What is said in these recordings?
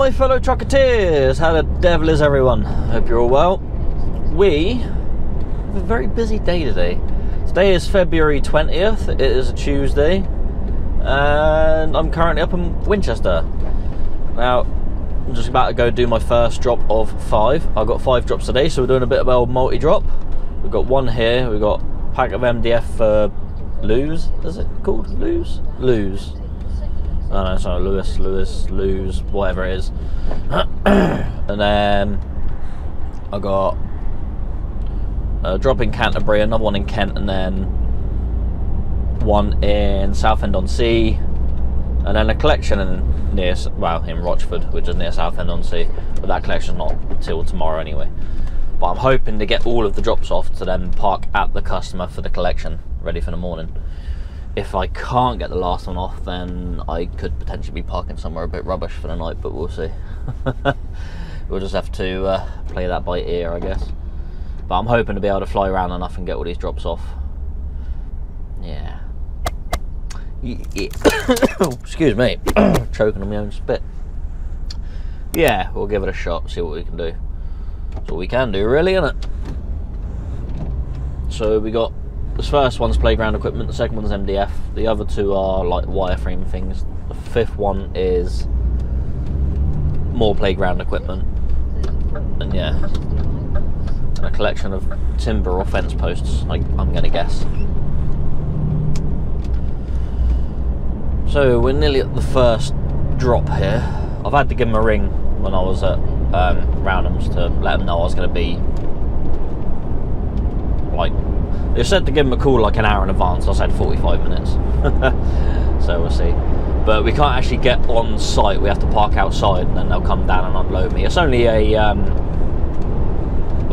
my fellow trucketeers, how the devil is everyone? Hope you're all well. We have a very busy day today. Today is February 20th, it is a Tuesday, and I'm currently up in Winchester. Now, I'm just about to go do my first drop of 5. I've got 5 drops today, so we're doing a bit of old multi-drop. We've got one here, we've got a pack of MDF for Lose, is it called? Lose? I don't know, sorry, Lewis, whatever it is. And then I got a drop in Canterbury, another one in Kent, and then one in Southend-on-Sea, and then a collection in Rochford, which is near Southend-on-Sea. But that collection's not till tomorrow anyway. But I'm hoping to get all of the drops off to then park at the customer for the collection, ready for the morning. If I can't get the last one off, then I could potentially be parking somewhere a bit rubbish for the night, but we'll see. We'll just have to play that by ear, I guess. But I'm hoping to be able to fly around enough and get all these drops off. Yeah. Excuse me. Choking on my own spit. Yeah, we'll give it a shot, see what we can do. That's all we can do, really, isn't it? So we got... This first one's playground equipment, the second one's MDF, the other two are like wireframe things. The fifth one is more playground equipment. And yeah, and a collection of timber or fence posts, I'm gonna guess. So we're nearly at the first drop here. I've had to give them a ring when I was at Roundham's to let them know I was gonna be they said to give them a call like an hour in advance. I said 45 minutes. So we'll see. But we can't actually get on site. We have to park outside and then they'll come down and unload me. It's only a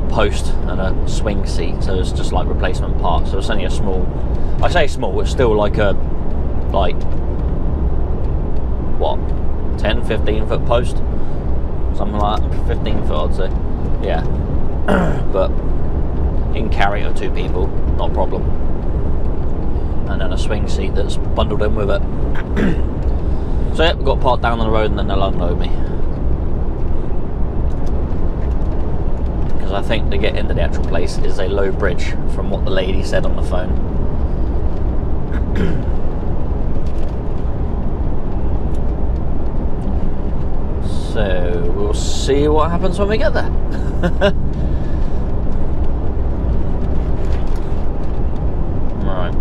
post and a swing seat, so it's just like replacement parts. So it's only a small, I say small, it's still like a, what, 10, 15 foot post? Something like that, 15 foot I'd say. Yeah. But you can carry it with 2 people, not a problem. And then a swing seat that's bundled in with it. So yeah, we've got parked down on the road and then they'll unload me. Because I think to get into the actual place is a low bridge, from what the lady said on the phone. So we'll see what happens when we get there. Right.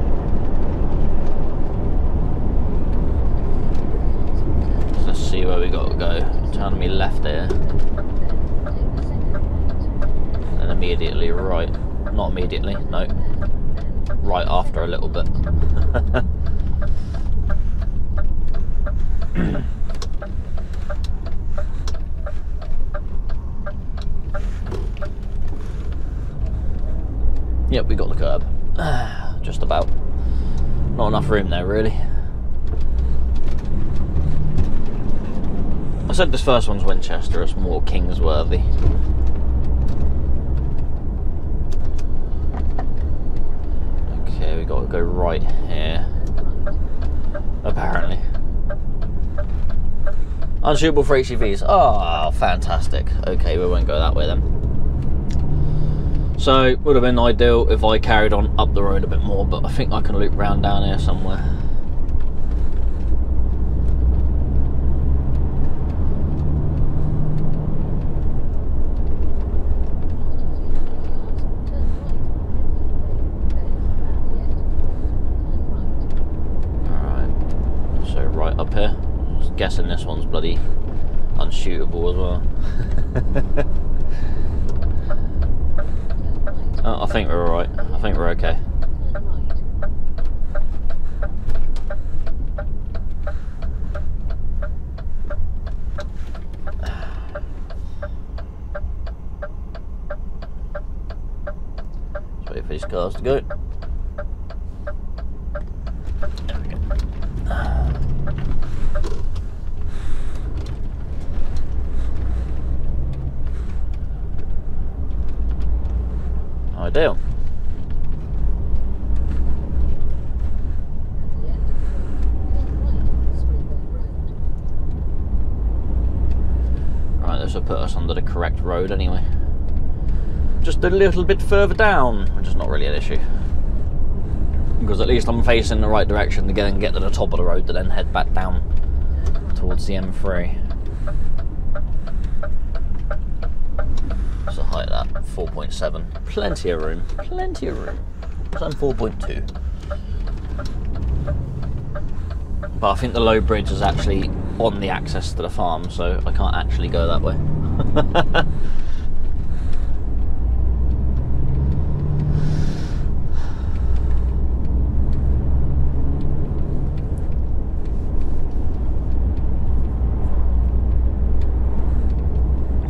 Let's see where we got to go. Turn me left here. And immediately right. Not immediately, no. Right after a little bit. Yep, we got the curb. Just about. Not enough room there, really. I said this first one's Winchester, it's more Kingsworthy. Okay, we got to go right here. Apparently. Unsuitable for HGVs. Oh, fantastic. Okay, we won't go that way then. So, it would have been ideal if I carried on up the road a bit more, but I think I can loop round down here somewhere. Alright, so right up here. Just guessing this one's bloody unshootable as well. Oh, I think we're alright. I think we're okay. Let's wait for these cars to go. There we go. Ideal. this will put us onto the correct road anyway. Just a little bit further down, which is not really an issue. Because at least I'm facing the right direction to get to the top of the road to then head back down towards the M3. So height of that, 4.7. Plenty of room, plenty of room. So I'm 4.2. But I think the low bridge is actually on the access to the farm, so I can't actually go that way.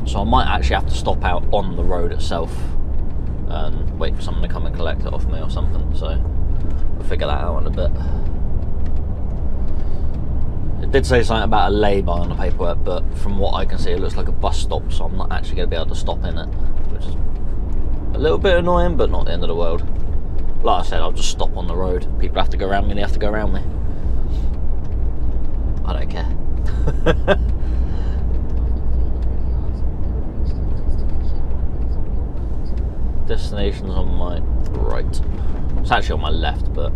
So I might actually have to stop out on the road itself and wait for someone to come and collect it off me or something, so we'll figure that out in a bit. It did say something about a lay-by on the paperwork, but from what I can see it looks like a bus stop, so I'm not actually going to be able to stop in it, which is a little bit annoying, but not the end of the world. Like I said, I'll just stop on the road. People have to go around me, they have to go around me. I don't care. Destination's on my right. It's actually on my left, but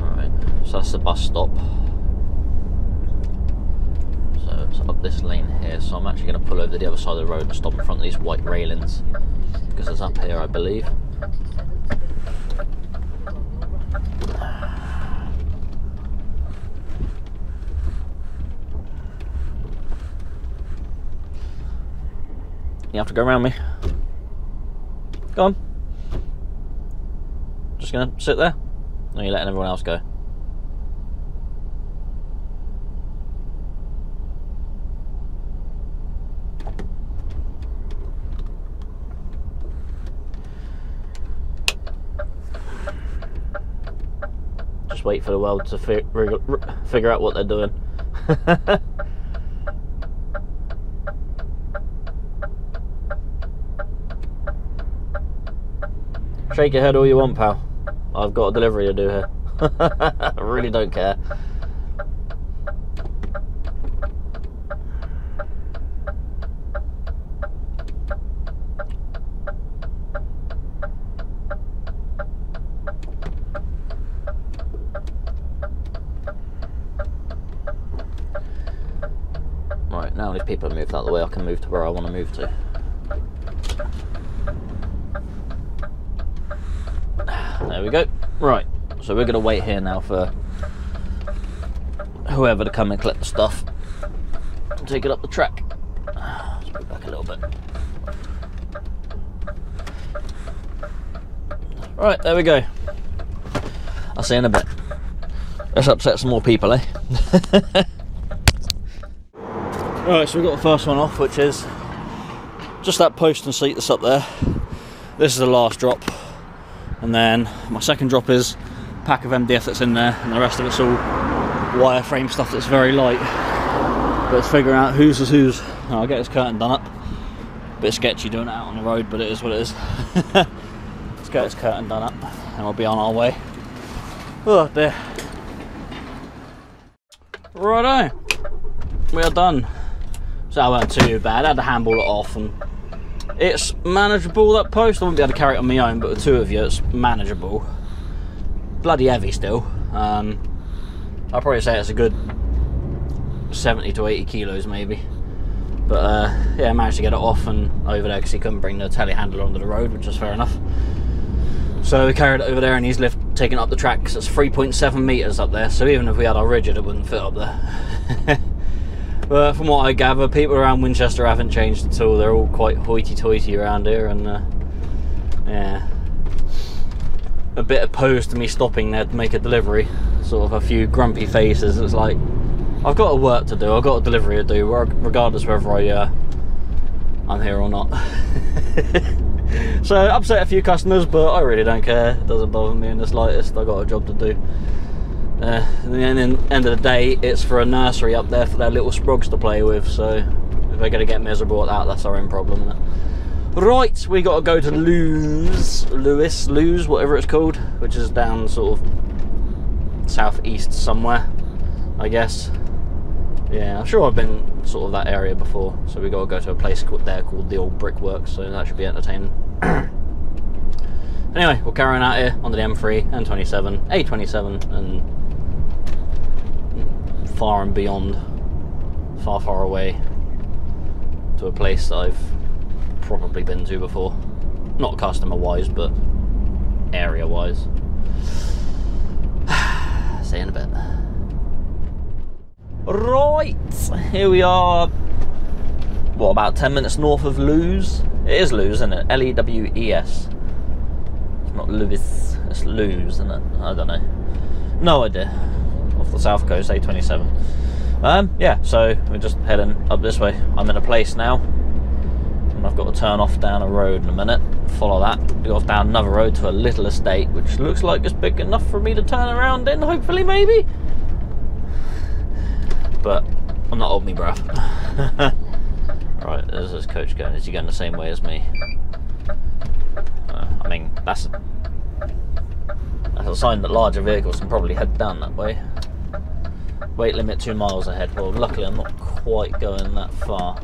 alright, so that's the bus stop. So it's up this lane here, so I'm actually going to pull over to the other side of the road and stop in front of these white railings, because it's up here, I believe. You have to go around me. Go on. Just gonna sit there? Or are you letting everyone else go? Just wait for the world to figure out what they're doing. Shake your head all you want, pal. I've got a delivery to do here. I really don't care. Right, now these people have moved out of the way, I can move to where I want to move to. There we go. Right, so we're going to wait here now for whoever to come and collect the stuff and take it up the track. Let's move back a little bit. Right, there we go. I'll see you in a bit. Let's upset some more people, eh? Right, so we've got the first one off, which is just that post and seat that's up there. This is the last drop. And then my second drop is a pack of MDF that's in there, and the rest of it's all wireframe stuff that's very light. But it's figuring out whose is whose. I'll get this curtain done up. Bit sketchy doing it out on the road, but it is what it is. Let's get this curtain done up and we'll be on our way. Oh dear. Righto, we are done. So that weren't too bad. I had to handball it off, and it's manageable, that post. I wouldn't be able to carry it on my own, but with two of you it's manageable. Bloody heavy still. I'll probably say it's a good 70 to 80 kilos maybe. But yeah, I managed to get it off and over there because he couldn't bring the telehandler onto the road, which is fair enough. So we carried it over there and he's taking it up the track because it's 3.7 metres up there, so even if we had our rigid it wouldn't fit up there. But from what I gather, people around Winchester haven't changed at all. They're all quite hoity-toity around here, and yeah, a bit opposed to me stopping there to make a delivery. Sort of a few grumpy faces. It's like, I've got a work to do, I've got a delivery to do, regardless whether I'm here or not. So upset a few customers, but I really don't care. It doesn't bother me in the slightest. I've got a job to do. And then at the end of the day, it's for a nursery up there for their little sprogs to play with, so if they're going to get miserable at that, that's our own problem, isn't it? Right, we got to go to Lewes, whatever it's called, which is down sort of southeast somewhere, I guess. Yeah, I'm sure I've been sort of that area before, so we got to go to a place there called the Old Brickworks, so that should be entertaining. Anyway, we're carrying out here onto the M3, N27, A27, and far and beyond, far away, to a place that I've probably been to before. Not customer-wise, but area-wise. See you in a bit. Right, here we are, what, about 10 minutes north of Lewes? It is Lewes, isn't it? L-E-W-E-S. It's not Lewis, it's Lewes, isn't it? I don't know. No idea. Off the south coast, A27. Yeah, so we're just heading up this way. I'm in a place now, and I've got to turn off down a road in a minute. Follow that, go off down another road to a little estate, which looks like it's big enough for me to turn around in, hopefully, maybe. But I'm not holding my breath. Right, there's this coach going. Is he going the same way as me? I mean, that's a sign that larger vehicles can probably head down that way. Weight limit 2 miles ahead. Well, luckily I'm not quite going that far.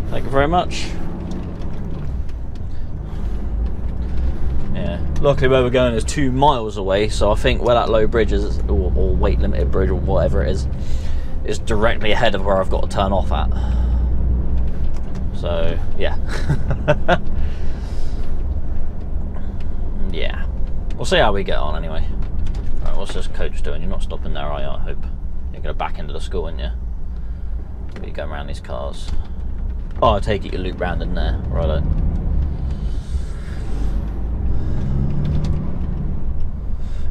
Thank you very much. Yeah, luckily where we're going is 2 miles away, so I think where that low bridge is, or weight limited bridge, or whatever it is directly ahead of where I've got to turn off at. So, yeah. Yeah. We'll see how we get on anyway. Right, what's this coach doing? You're not stopping there, are you? I hope. You're going to back into the school, aren't you? You're going around these cars. Oh, I take it you loop round in there. Righto.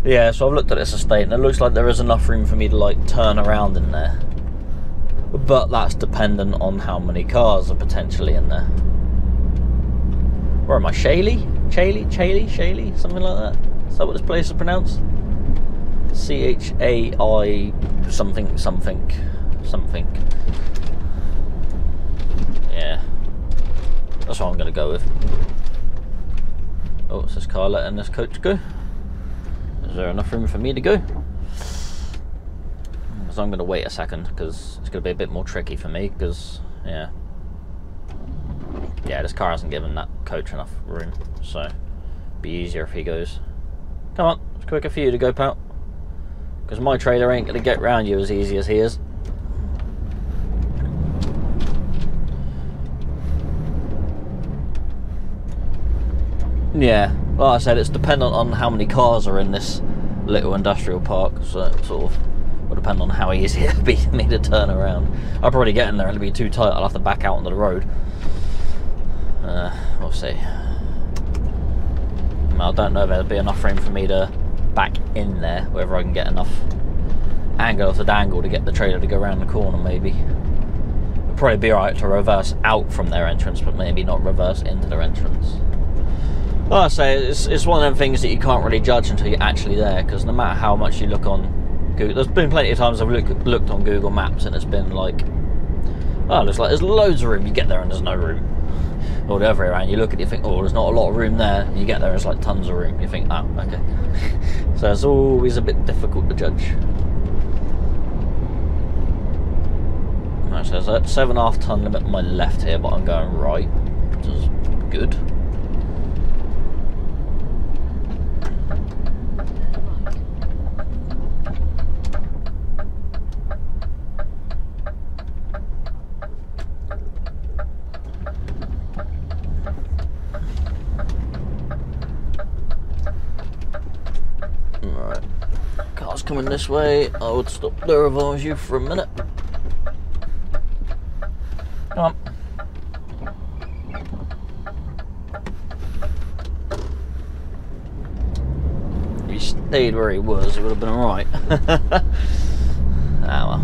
Yeah, so I've looked at this estate and it looks like there is enough room for me to like turn around in there. But that's dependent on how many cars are potentially in there. Where am I? Shaley? Something like that? Is that what this place is pronounced? C-H-A-I something. Yeah. That's what I'm going to go with. Oh, it's this car letting this coach go? Is there enough room for me to go? So I'm going to wait a second because it's going to be a bit more tricky for me because, yeah, this car hasn't given that coach enough room, so it'd be easier if he goes. Come on, it's quicker for you to go, pal, because my trailer ain't going to get round you as easy as he is. Yeah, like I said, it's dependent on how many cars are in this little industrial park, so it sort of will depend on how easy it'll be for me to turn around. I'll probably get in there and it'll be too tight, I'll have to back out onto the road. We'll see. I don't know if there'll be enough room for me to back in there, whether I can get enough angle of the dangle to get the trailer to go around the corner, maybe. It'll probably be alright to reverse out from their entrance, but maybe not reverse into their entrance. Like I say, it's one of them things that you can't really judge until you're actually there, because no matter how much you look on Google, there's been plenty of times I've looked on Google Maps and it's been like, oh, looks like there's loads of room, you get there and there's no room. Or the other way around, you look at it, you think, oh, there's not a lot of room there, and you get there and it's like tons of room, you think, oh, okay. So it's always a bit difficult to judge. Right, so there's a 7.5 ton limit on my left here, but I'm going right, which is good. Coming this way, I would stop there if I was you for a minute. Come on. If he stayed where he was, it would have been alright. Ah well.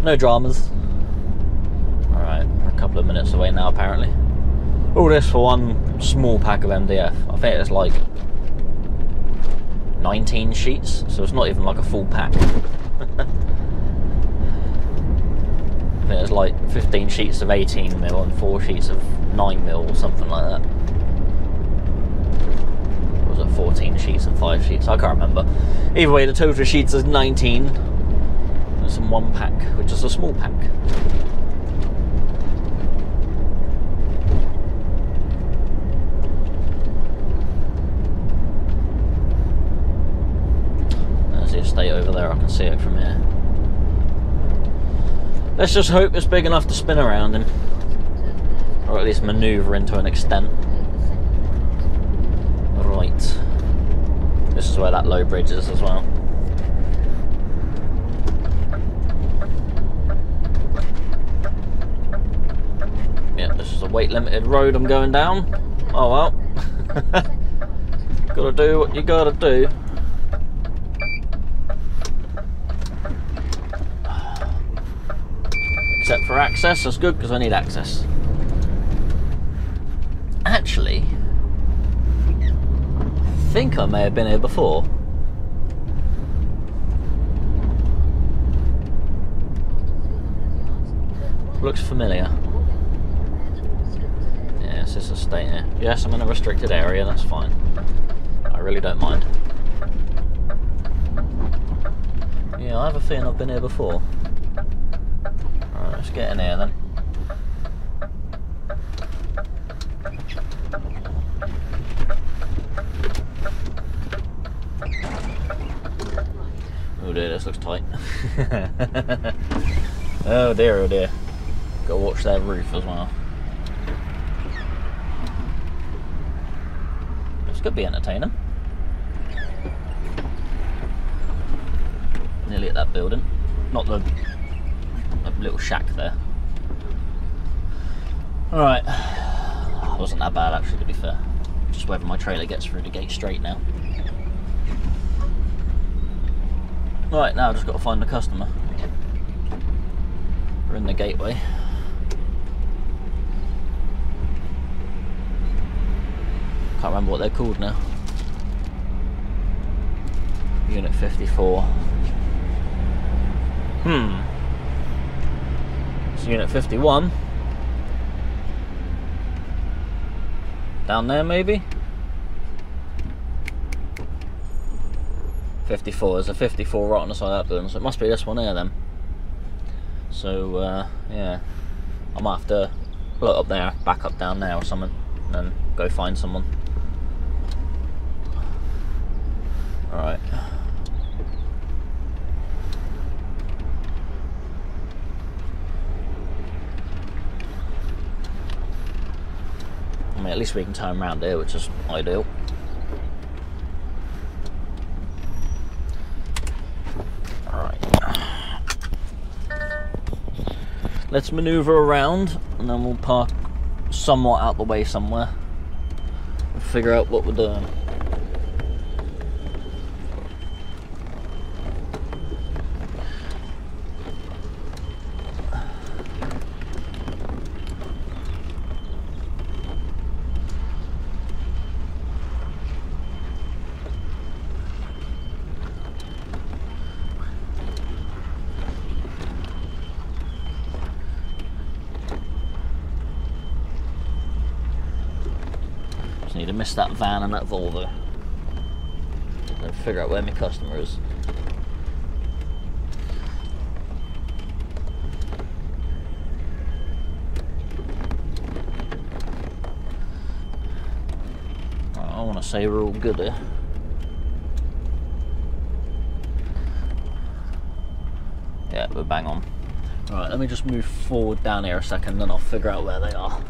No dramas. Alright, we're a couple of minutes away now apparently. All this for one small pack of MDF. I think it's like 19 sheets, so it's not even like a full pack. I think it's like 15 sheets of 18mm and 4 sheets of 9mm or something like that. 14 sheets and 5 sheets. I can't remember. Either way, the total sheets is 19. It's in one pack, which is a small pack. There's the estate over there. I can see it from here. Let's just hope it's big enough to spin around in, or at least manoeuvre in to an extent. Right. This is where that low bridge is as well. Yeah, this is a weight limited road I'm going down. Oh well. Gotta do what you gotta do. Except for access, that's good because I need access. Actually, I think I may have been here before. Looks familiar. Yes, this is a state here. Yes, I'm in a restricted area, that's fine. I really don't mind. Yeah, I have a feeling I've been here before. Alright, let's get in here then. Oh dear, this looks tight. Oh dear, oh dear. Gotta watch that roof as well. This could be entertaining. Nearly at that building. Not the little shack there. Alright. Wasn't that bad actually, to be fair. Just whether my trailer gets through the gate straight now. Right, now I've just got to find the customer. We're in the gateway. Can't remember what they're called now. Unit 54. It's Unit 51. Down there maybe? 54, there's a 54 right on the side of that building, so it must be this one here then. So, yeah. I might have to pull it up there, back up down there or something, and then go find someone. Alright. I mean, at least we can turn around here, which is ideal. Let's manoeuvre around and then we'll park somewhat out the way somewhere and figure out what we're doing. Need to miss that van and that Volvo. And figure out where my customer is. I want to say we're all good here. Yeah, we're bang on. Alright, let me just move forward down here a second, then I'll figure out where they are.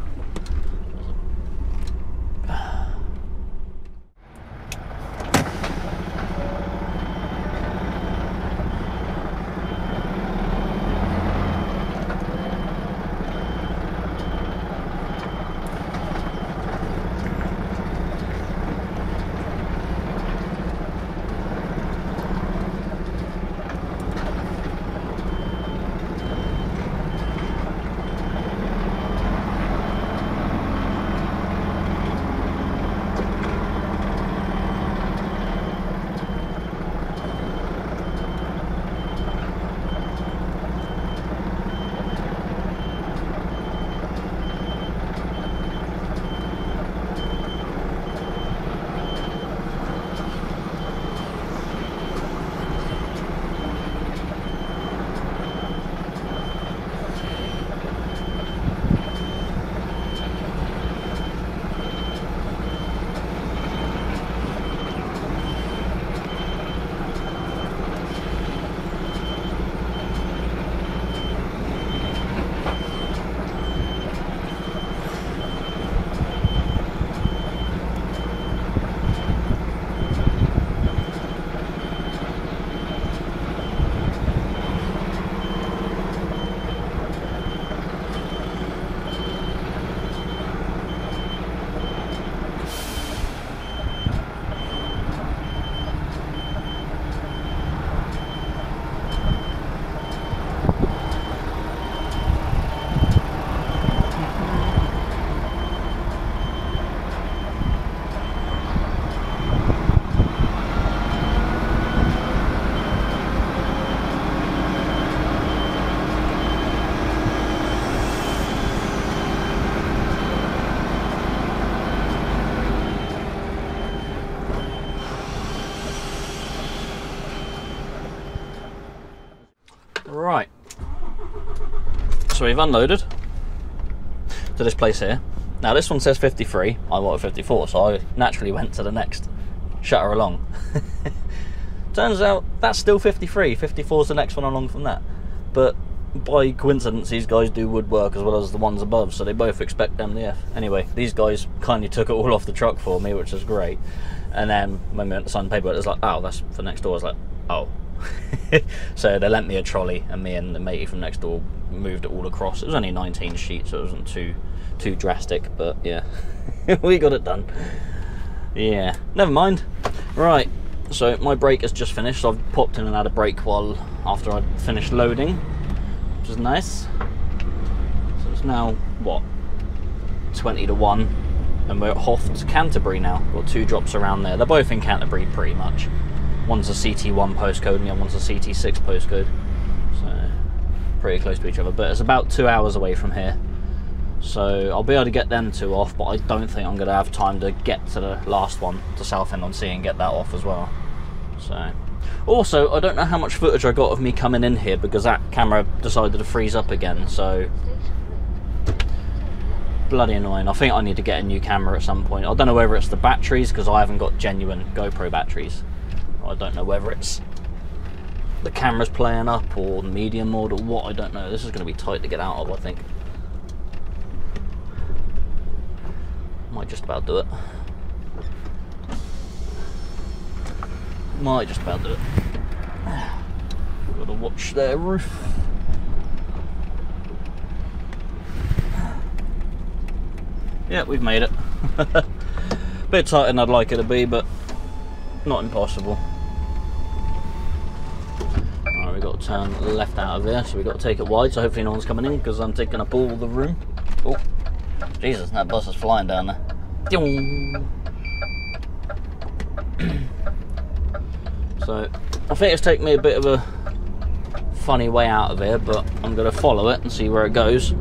Right, so we've unloaded to this place here. Now this one says 53, I wanted 54, so I naturally went to the next shutter along. Turns out that's still 53, 54 is the next one along from that. But by coincidence, these guys do woodwork as well as the ones above, so they both expect MDF. Anyway, these guys kindly took it all off the truck for me, which is great. And then when we went to sign the paper, it was like, oh, that's for next door. I was like, oh. So they lent me a trolley, and me and the matey from next door moved it all across. It was only 19 sheets, so it wasn't too drastic, but yeah, we got it done. Yeah, never mind. Right, so my break has just finished. So I've popped in and had a break after I'd finished loading, which is nice. So it's now what, 20 to 1, and we're off to Canterbury now. Got 2 drops around there. They're both in Canterbury pretty much. One's a CT1 postcode and the other one's a CT6 postcode, so pretty close to each other, but it's about 2 hours away from here. So I'll be able to get them 2 off, but I don't think I'm going to have time to get to the last one, to Southend-on-Sea, and get that off as well. So, also, I don't know how much footage I got of me coming in here, because that camera decided to freeze up again, so bloody annoying. I think I need to get a new camera at some point. I don't know whether it's the batteries, because I haven't got genuine GoPro batteries. I don't know whether it's the camera's playing up or the medium mode or what, I don't know. This is going to be tight to get out of, I think. Might just about do it. Might just about do it. Gotta watch their roof. Yeah, we've made it. Bit tighter than I'd like it to be, but not impossible. Alright, we've got to turn left out of here, so we've got to take it wide, so hopefully no one's coming in, because I'm taking up all the room. Oh, Jesus, that bus is flying down there. So, I think it's taken me a bit of a funny way out of here, but I'm going to follow it and see where it goes,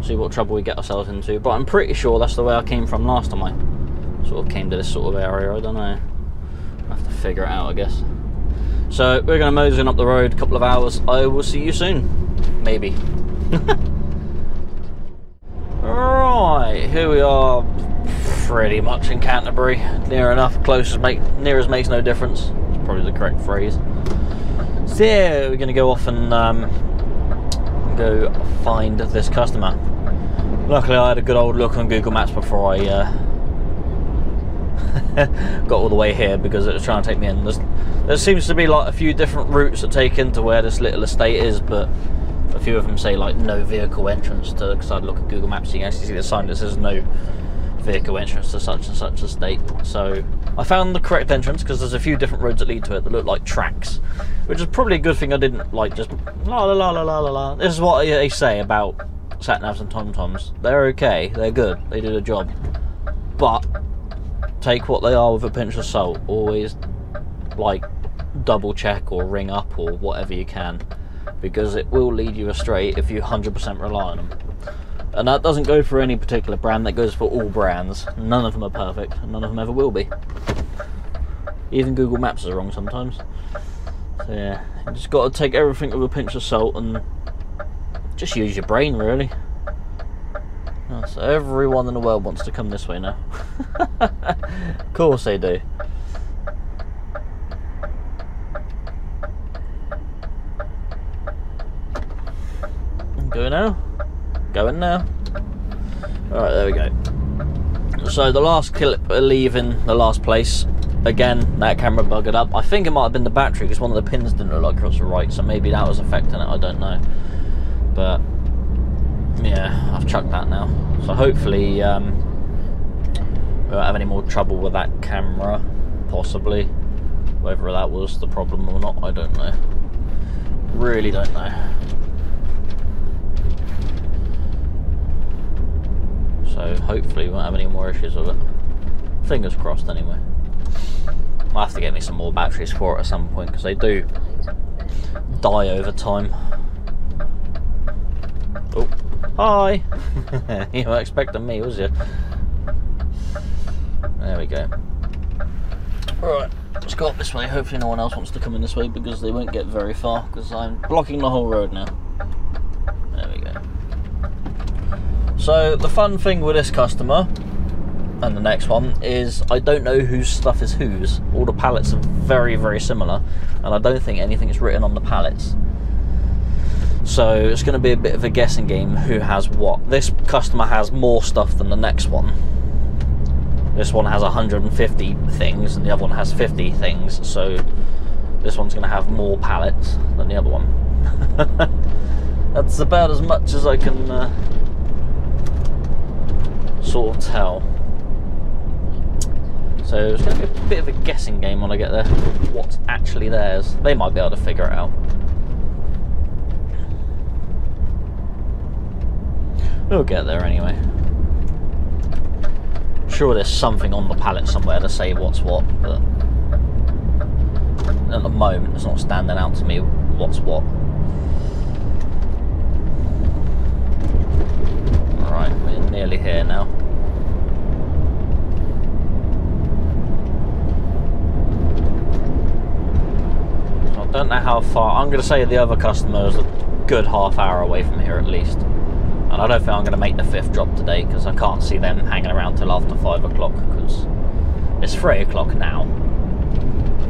see what trouble we get ourselves into. But I'm pretty sure that's the way I came from last time I sort of came to this sort of area. I don't know. I have to figure it out, I guess. So we're going to mosey up the road a couple of hours. I will see you soon. Maybe. Right, here we are, pretty much in Canterbury. Near enough, close as near as makes no difference. It's probably the correct phrase. So yeah, we're going to go off and go find this customer. Luckily I had a good old look on Google Maps before I got all the way here, because it was trying to take me in. There seems to be like a few different routes that take into where this little estate is, but a few of them say like no vehicle entrance to, because I'd look at Google Maps, you can actually see the sign that says no vehicle entrance to such and such estate. So I found the correct entrance, because there's a few different roads that lead to it that look like tracks, which is probably a good thing I didn't like just la la la la la la. This is what they say about sat-navs and tom-toms. They're okay, they're good, they do the job, but take what they are with a pinch of salt. Always like double check or ring up or whatever you can, because it will lead you astray if you 100% rely on them. And that doesn't go for any particular brand, that goes for all brands. None of them are perfect, none of them ever will be. Even Google Maps is wrong sometimes. So yeah, you just got to take everything with a pinch of salt and just use your brain, really. Oh, so everyone in the world wants to come this way now. Of course they do. Going now? Going now? Alright, there we go. So the last clip leaving the last place, again, that camera buggered up. I think it might have been the battery, because one of the pins didn't look like across the right, so maybe that was affecting it, I don't know. But yeah, I've chucked that now. So hopefully we won't have any more trouble with that camera, possibly. Whether that was the problem or not, I don't know. Really don't know. So hopefully we won't have any more issues with it. Fingers crossed anyway. I'll have to get me some more batteries for it at some point, because they do die over time. Oh, hi! You weren't expecting me, was you? There we go. Alright, Let's go up this way. Hopefully no one else wants to come in this way because they won't get very far because I'm blocking the whole road now. There we go. So the fun thing with this customer and the next one is I don't know whose stuff is whose. All the pallets are very, very similar and I don't think anything is written on the pallets. So it's going to be a bit of a guessing game who has what. This customer has more stuff than the next one. This one has 150 things and the other one has 50 things, so this one's going to have more pallets than the other one. That's about as much as I can sort of tell. So it's going to be a bit of a guessing game when I get there, what's actually theirs. They might be able to figure it out. We'll get there anyway. Sure there's something on the pallet somewhere to say what's what, but at the moment it's not standing out to me what's what. Alright, we're nearly here now. So I don't know how far. I'm going to say the other customer is a good half hour away from here at least. And I don't think I'm going to make the 5th drop today because I can't see them hanging around till after 5 o'clock because it's 3 o'clock now.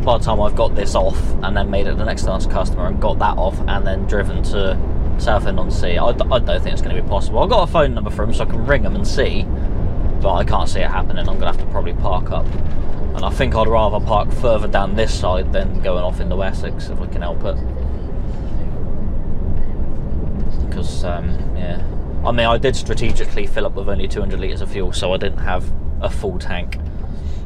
By the time I've got this off and then made it the next customer and got that off and then driven to Southend-on-Sea, I don't think it's going to be possible. I've got a phone number for them so I can ring them and see, but I can't see it happening. I'm going to have to probably park up. And I think I'd rather park further down this side than going off into Essex if I can help it. Because, yeah. I mean, I did strategically fill up with only 200 litres of fuel, so I didn't have a full tank.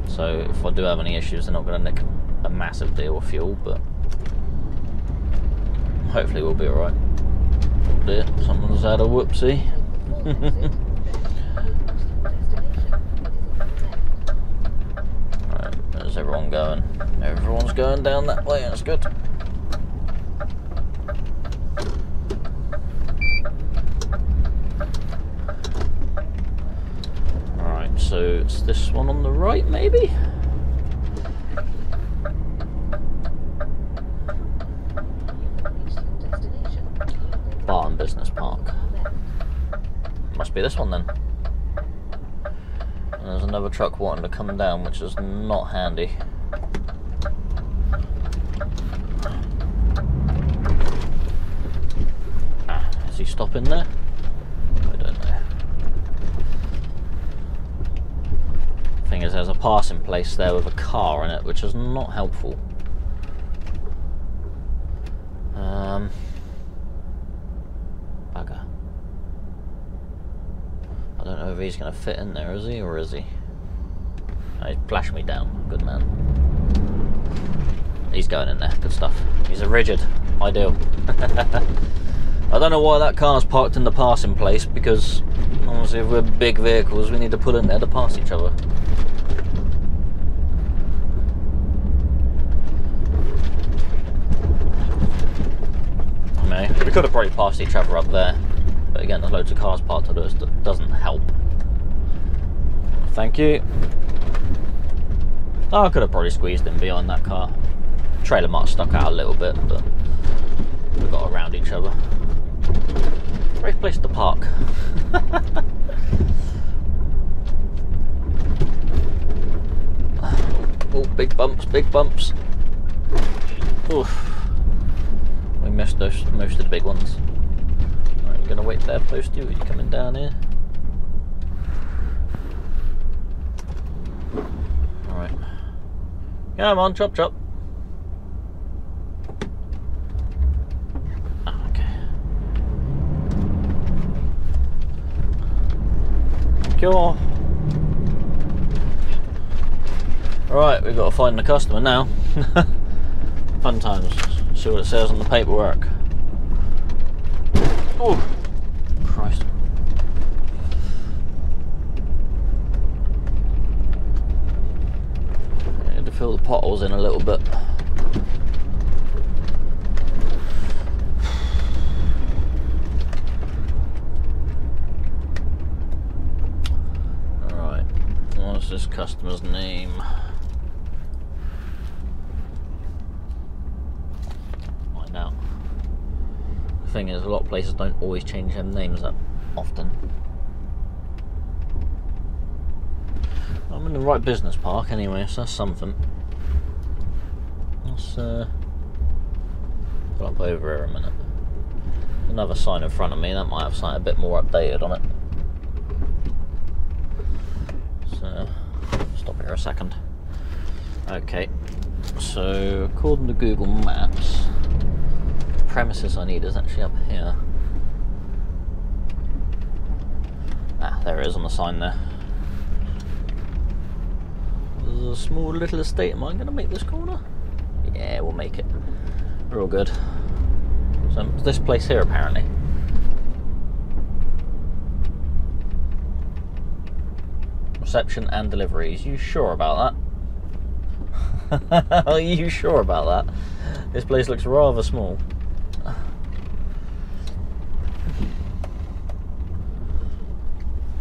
So if I do have any issues, they're not going to nick a massive deal of fuel, but hopefully we'll be alright. Oh dear, someone's had a whoopsie. Right, where's everyone going? Everyone's going down that way, that's good. So it's this one on the right, maybe? Barton Business Park. Must be this one then. And there's another truck wanting to come down, which is not handy. Is he stopping there? I don't know. Thing is, there's a passing place there with a car in it, which is not helpful. Bugger. I don't know if he's going to fit in there, is he, or is he? Oh, he's flashed me down. Good man. He's going in there. Good stuff. He's a rigid. Ideal. I don't know why that car's parked in the passing place, because obviously if we're big vehicles, we need to pull in there to pass each other. We could have probably passed each other up there, but again there's loads of cars parked to us that doesn't help. Thank you. Oh, I could have probably squeezed in behind that car. Trailer might have stuck out a little bit, but we got around each other. Great place to park. Oh, big bumps, big bumps. Oof. We missed most of the big ones. Alright, you're gonna wait there, Posty, or are you coming down here? Alright. Come on, chop chop. Oh, okay. Cool. Right, we've got to find the customer now. Fun times. See what it says on the paperwork. Oh, Christ. I need to fill the potholes in a little bit. Alright, what's this customer's name? thing is, a lot of places don't always change their names that often. I'm in the right business park anyway, so that's something. Let's pull up over here a minute. Another sign in front of me, that might have something a bit more updated on it. So, stop here a second. Okay, so according to Google Maps, the premises I need is actually up here. Ah, there it is on the sign there. There's a small little estate. Am I going to make this corner? Yeah, we'll make it. We're all good. So this place here apparently. Reception and deliveries. You sure about that? Are you sure about that? This place looks rather small.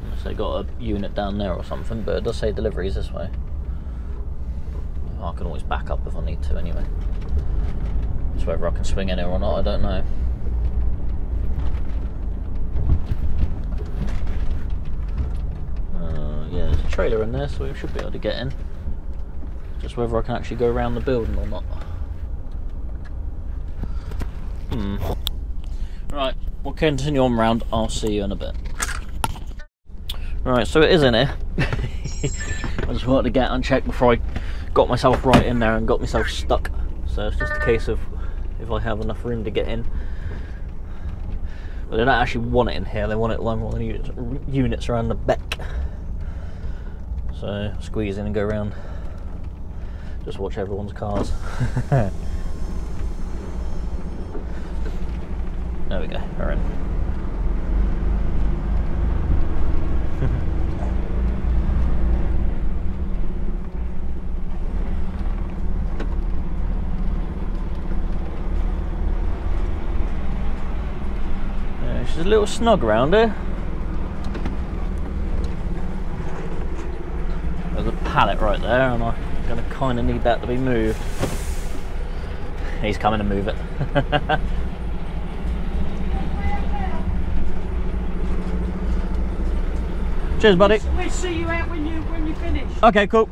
Unless they got a unit down there or something, but it does say deliveries this way. I can always back up if I need to anyway. It's whether I can swing in here or not, I don't know. Yeah, there's a trailer in there, so we should be able to get in. Just whether I can actually go around the building or not. Right, we'll continue on round. I'll see you in a bit. Right, so it is in here. I just wanted to get unchecked before I got myself right in there and got myself stuck. So it's just a case of if I have enough room to get in. But they don't actually want it in here, they want it one of the units around the back. So squeeze in and go around. Just watch everyone's cars. There we go, we're in. She's a little snug around here. There's a pallet right there, and I'm going to kind of need that to be moved. He's coming to move it. Cheers, buddy. We'll see you out when you finish. Okay, cool.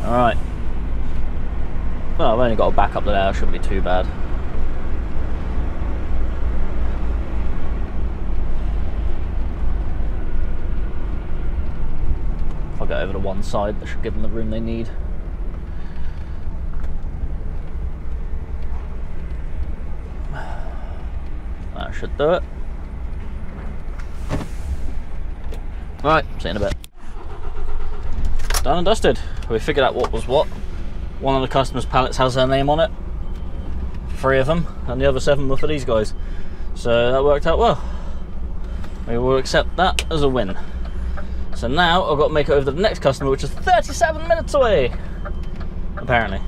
All right. Well, I've only got to back up there, shouldn't be too bad. If I go over to one side, that should give them the room they need. That should do it. Right, see you in a bit. Done and dusted. We figured out what was what. One of the customers' pallets has their name on it. 3 of them, and the other 7 were for these guys. So that worked out well. We will accept that as a win. So now I've got to make it over to the next customer, which is 37 minutes away. Apparently.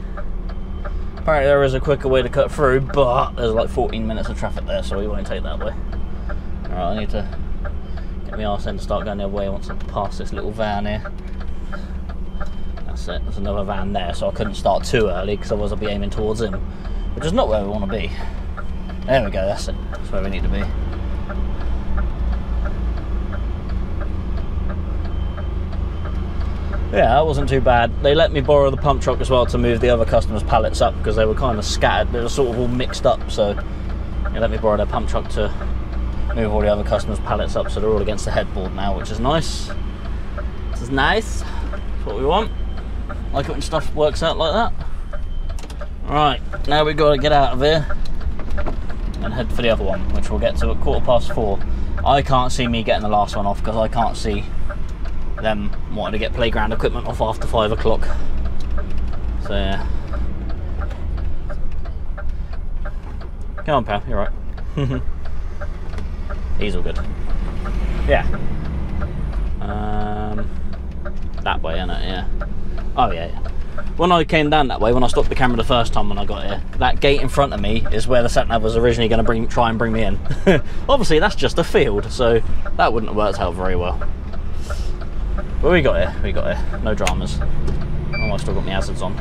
Apparently there is a quicker way to cut through, but there's like 14 minutes of traffic there, so we won't take that way. Alright, I need to get my arse in to start going the other way once I pass this little van here. That's it, there's another van there, so I couldn't start too early because otherwise I'll be aiming towards him, which is not where we want to be. There we go, that's it, that's where we need to be. Yeah, that wasn't too bad. They let me borrow the pump truck as well to move the other customers' pallets up because they were kind of scattered, they were sort of all mixed up, so they let me borrow their pump truck to move all the other customers' pallets up so they're all against the headboard now, which is nice. This is nice, that's what we want. Like it when stuff works out like that. Right, now we've got to get out of here and head for the other one, which we'll get to at 4:15. I can't see me getting the last one off because I can't see them wanting to get playground equipment off after 5 o'clock. So yeah. Come on, pal, you're right. He's all good. Yeah. That way, innit? Yeah. Oh yeah, yeah. When I came down that way, when I stopped the camera the first time when I got here, that gate in front of me is where the sat-nav was originally going to try and bring me in. Obviously, that's just a field, so that wouldn't have worked out very well. But we got here, no dramas. Oh, I've still got my hazards on.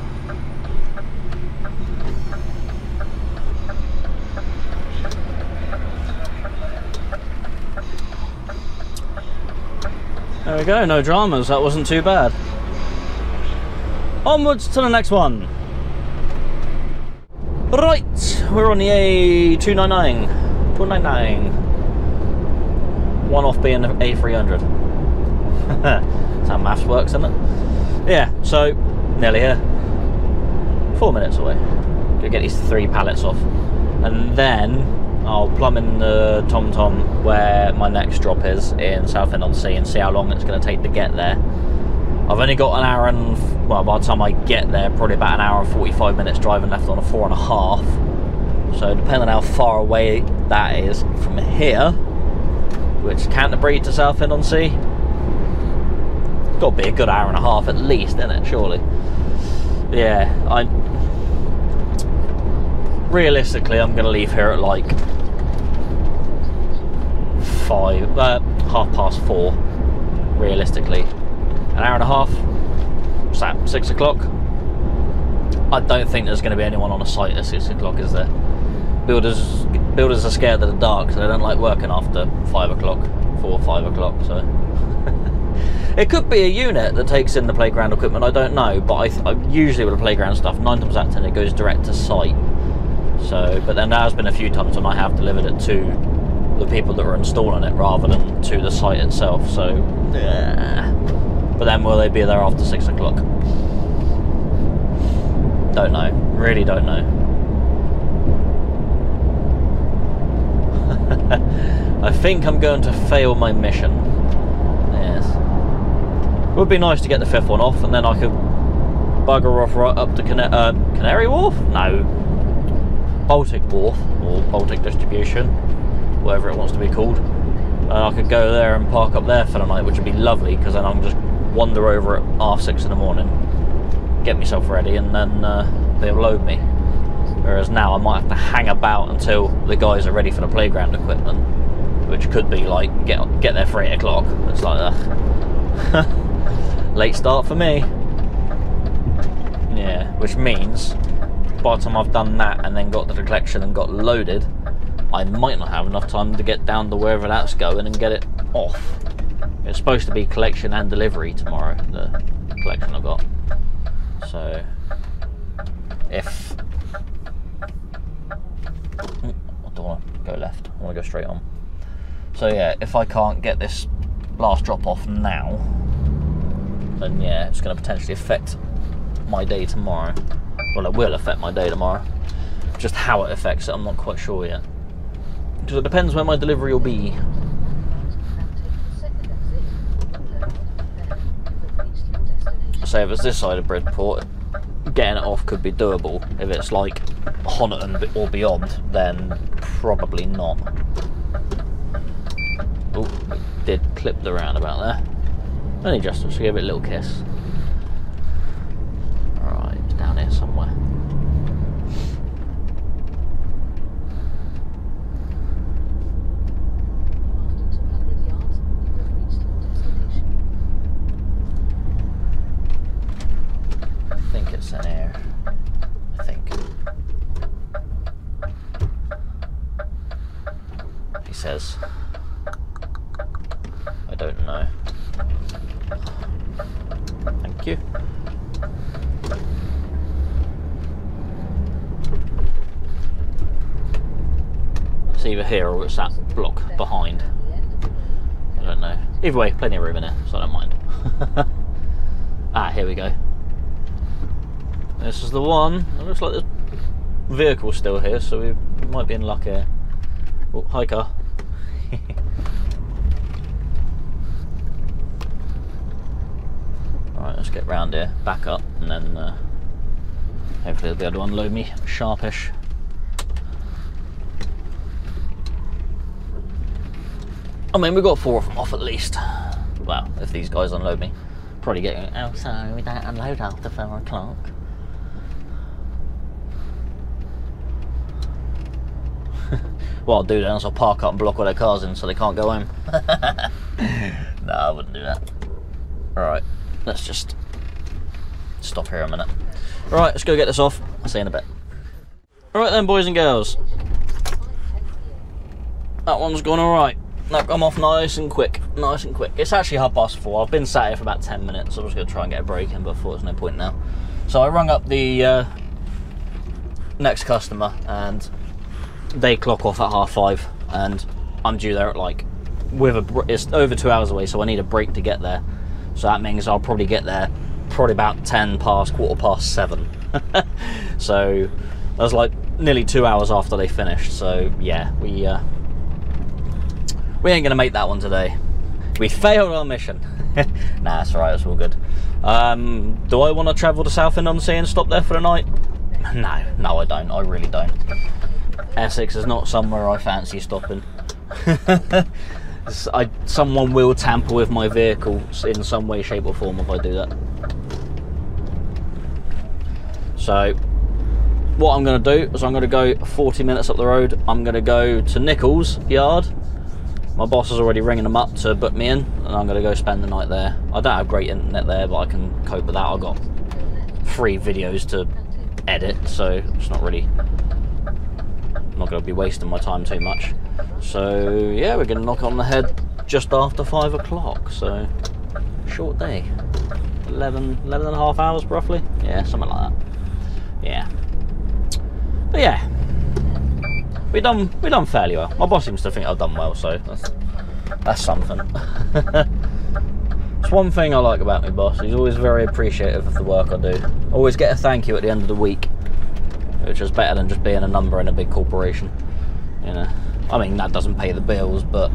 There we go, no dramas, that wasn't too bad. Onwards to the next one. Right, we're on the A299. 299. One off being the A300. That's how maths works, isn't it? Yeah, so nearly here. 4 minutes away. Gonna get these 3 pallets off. And then I'll plumb in the TomTom where my next drop is in Southend-on-Sea and see how long it's going to take to get there. I've only got an hour and, well, by the time I get there, probably about an hour and 45 minutes driving left on a 4.5. So depending on how far away that is from here, which Canterbury to Southend-on-Sea, got to be a good hour and a half at least, isn't it? Surely. Yeah, realistically, I'm going to leave here at like 4:30. Realistically, an hour and a half. What's that? 6 o'clock. I don't think there's going to be anyone on a site at 6 o'clock, is there? Builders are scared of the dark, so they don't like working after 5 o'clock, 4 or 5 o'clock. So it could be a unit that takes in the playground equipment. I don't know, but I usually with the playground stuff, 9 times out of 10 it goes direct to site. So, but then there has been a few times when I have delivered it to the people that are installing it rather than to the site itself. So, yeah. But then will they be there after 6 o'clock? Don't know. Really don't know. I think I'm going to fail my mission. Yes. It would be nice to get the 5th one off, and then I could bugger off right up to Canary Wharf? No. Baltic Wharf, or Baltic Distribution, whatever it wants to be called. And I could go there and park up there for the night, which would be lovely, because then I can just wander over at 6:30 in the morning, get myself ready, and then they'll load me. Whereas now I might have to hang about until the guys are ready for the playground equipment, which could be like get there for 8 o'clock. It's like late start for me. Yeah, which means by the time I've done that and then got to the collection and got loaded, I might not have enough time to get down to wherever that's going and get it off. It's supposed to be collection and delivery tomorrow, the collection I've got. So if I don't want to go left, I want to go straight on. So yeah, if I can't get this last drop off now, then yeah, it's going to potentially affect my day tomorrow. Well, it will affect my day tomorrow. Just how it affects it, I'm not quite sure yet. Because it depends when my delivery will be. So if it's this side of Bridport, getting it off could be doable. If it's like Honiton or beyond, then probably not. Oh, we did clip the roundabout there. Only just to give it a little kiss. Alright, it's down here somewhere. I think it's in here. I think. He says. I don't know. Thank you. It's either here or it's that block behind. I don't know. Either way, plenty of room in it, so I don't mind. Ah, here we go. This is the one. It looks like the vehicle's still here, so we might be in luck here. Oh, hi car. Alright, let's get round here, back up, and then hopefully they'll be able to unload me sharpish. I mean, we've got 4 of them off at least. Well, if these guys unload me. Probably getting, oh sorry, we don't unload after 4 o'clock. What I'll do then is I'll park up and block all their cars in so they can't go home. No, I wouldn't do that. Alright, let's just stop here a minute. Right, let's go get this off. I'll see you in a bit. Alright then, boys and girls. That one's gone alright. That come off nice and quick. Nice and quick. It's actually 4:30. I've been sat here for about 10 minutes. So I was going to try and get a break in, but I thought there's no point now. So I rung up the next customer, and they clock off at 5:30, and I'm due there at like, it's over 2 hours away, so I need a break to get there. So that means I'll probably get there probably about 10 past, 7:15. So that's like nearly 2 hours after they finished. So yeah, we ain't gonna make that one today. We failed our mission. Nah, it's alright, it's all good. Do I want to travel to Southend-on-Sea and stop there for the night? No, I don't. I really don't. Essex is not somewhere I fancy stopping. Someone will tamper with my vehicle in some way, shape or form if I do that. So what I'm going to do is I'm going to go 40 minutes up the road. I'm going to go to Nichols yard. My boss is already ringing them up to book me in, and I'm going to go spend the night there. I don't have great internet there, but I can cope with that. I've got 3 videos to edit, so it's not really, I'm not going to be wasting my time too much. So yeah, we're going to knock on the head just after 5 o'clock, so short day. 11 and a half hours roughly. Yeah, something like that. Yeah. But yeah, we done fairly well. My boss seems to think I've done well, so that's something. It's one thing I like about my boss. He's always very appreciative of the work I do. Always get a thank you at the end of the week, which is better than just being a number in a big corporation. You know, I mean, that doesn't pay the bills, but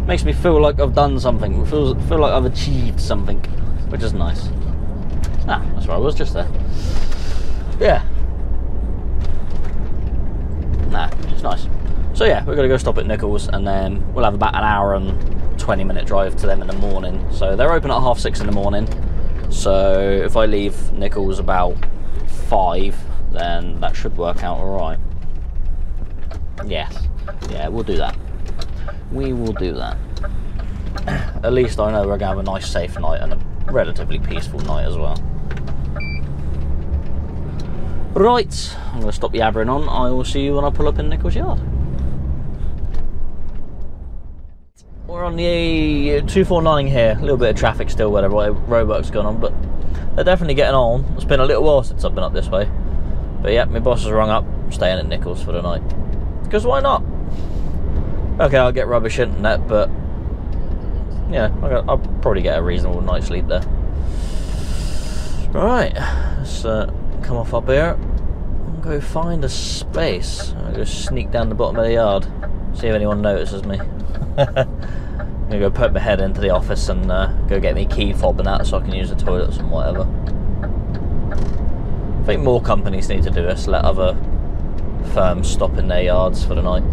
makes me feel like I've done something. Feel like I've achieved something, which is nice. Ah, that's where I was just there. Yeah. Nah, it's nice. So yeah, we're going to go stop at Nichols, and then we'll have about an hour and 20-minute drive to them in the morning. So they're open at 6:30 in the morning. So if I leave Nichols about 5, then that should work out alright. Yes. Yeah, we'll do that. We will do that. At least I know we're going to have a nice safe night and a relatively peaceful night as well. Right, I'm going to stop yabbering on. I will see you when I pull up in Nichols yard. We're on the 249 here. A little bit of traffic still where the roadwork's gone on, but they're definitely getting on. It's been a little while since I've been up this way. But yeah, my boss has rung up. I'm staying at Nichols for the night. Because why not? Okay, I'll get rubbish internet, but yeah, I'll probably get a reasonable night's sleep there. Right, let's come off up here and go find a space. I'll go sneak down the bottom of the yard, see if anyone notices me. I'm gonna go put my head into the office and go get me key fob and that, so I can use the toilets and whatever. I think more companies need to do this, let other firms stop in their yards for the night.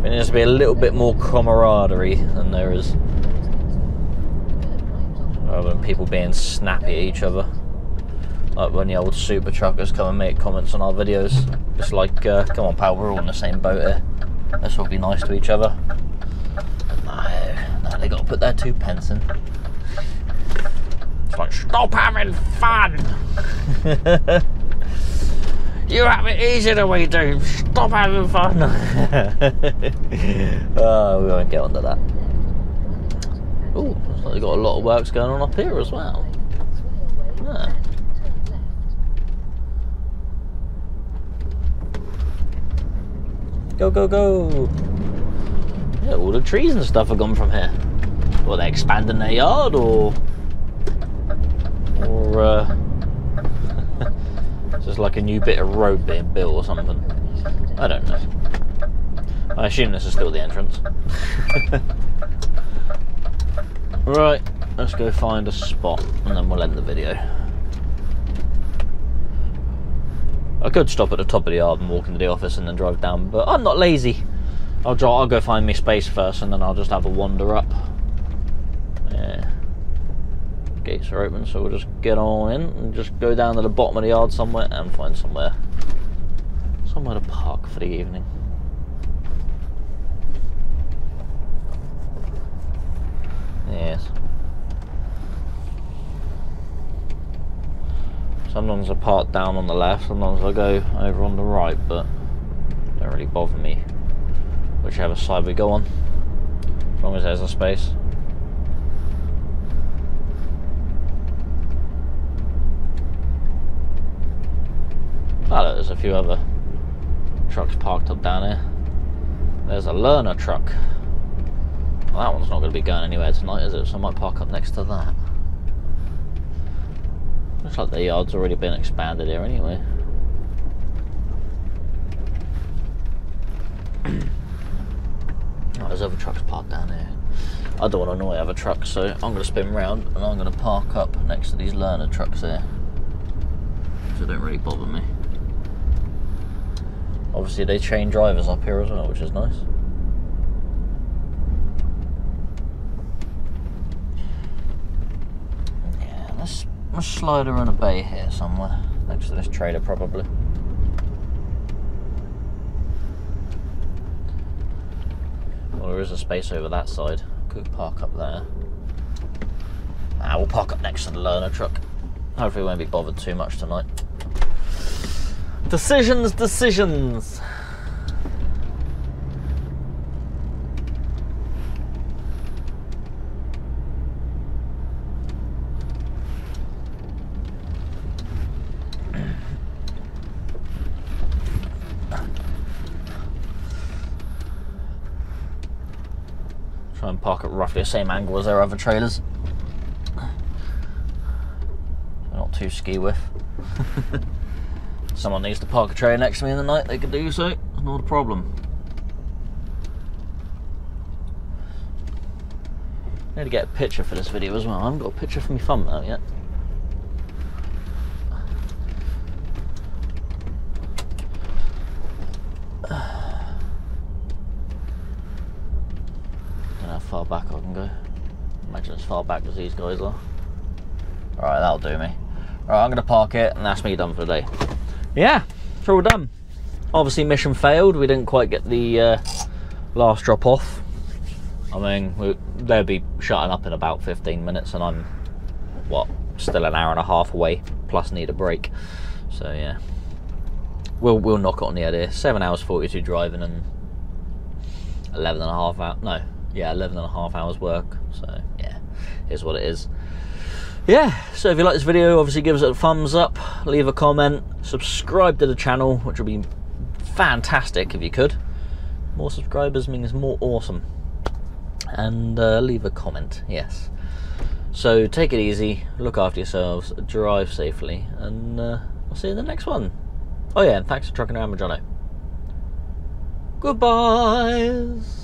There needs to be a little bit more camaraderie than there is, rather than people being snappy at each other. Like when the old super truckers come and make comments on our videos. It's like, come on pal, we're all in the same boat here. Let's all be nice to each other. No, they got to put their 2 pence in. It's like, stop having fun! You have it easy the way you do. Stop having fun. Oh, we won't get onto that. Oh, looks like they've got a lot of works going on up here as well. Yeah. Go, go, go. Yeah, all the trees and stuff have gone from here. Well, they're expanding their yard, or just like a new bit of road being built or something. I don't know. I assume this is still the entrance. Right, let's go find a spot and then we'll end the video. I could stop at the top of the yard and walk into the office and then drive down, but I'm not lazy. I'll go find me space first and then I'll just have a wander up. Yeah. Gates are open, so we'll just get on in and just go down to the bottom of the yard somewhere and find somewhere to park for the evening. Yes. Sometimes I park down on the left, sometimes I go over on the right, but don't really bother me whichever side we go on, as long as there's a space. Oh, look, there's a few other trucks parked up down here. There's a learner truck. Well, that one's not going to be going anywhere tonight, is it? So I might park up next to that. Looks like the yard's already been expanded here anyway. Oh, there's other trucks parked down here. I don't want to annoy other trucks, so I'm going to spin round and I'm going to park up next to these learner trucks here. So they don't really bother me. Obviously they chain drivers up here as well, which is nice. Yeah, let's slide her in a bay here somewhere, next to this trailer probably. Well, there is a space over that side. Could park up there. We'll park up next to the learner truck. Hopefully we won't be bothered too much tonight. Decisions, decisions. Try and park at roughly the same angle as our other trailers. Not too ski whiff. Someone needs to park a trailer next to me in the night, they can do so, it's not a problem. I need to get a picture for this video as well. I haven't got a picture for my thumbnail yet. Don't know how far back I can go. Imagine as far back as these guys are. Alright, that'll do me. Alright, I'm going to park it and that's me done for the day. Yeah, it's all done. Obviously mission failed, we didn't quite get the last drop off. I mean, they'll be shutting up in about 15 minutes and I'm, what, still an hour and a half away, plus need a break. So yeah, we'll knock it on the head here. 7 hours 42 driving and 11 and a half hours, no, yeah, 11 and a half hours work. So yeah, here's what it is. Yeah, so if you like this video, obviously give us a thumbs up, leave a comment, subscribe to the channel, which would be fantastic if you could. More subscribers means more awesome. And leave a comment, yes. So take it easy, look after yourselves, drive safely, and I'll see you in the next one. Oh yeah, and thanks for trucking around with Jono. Goodbyes.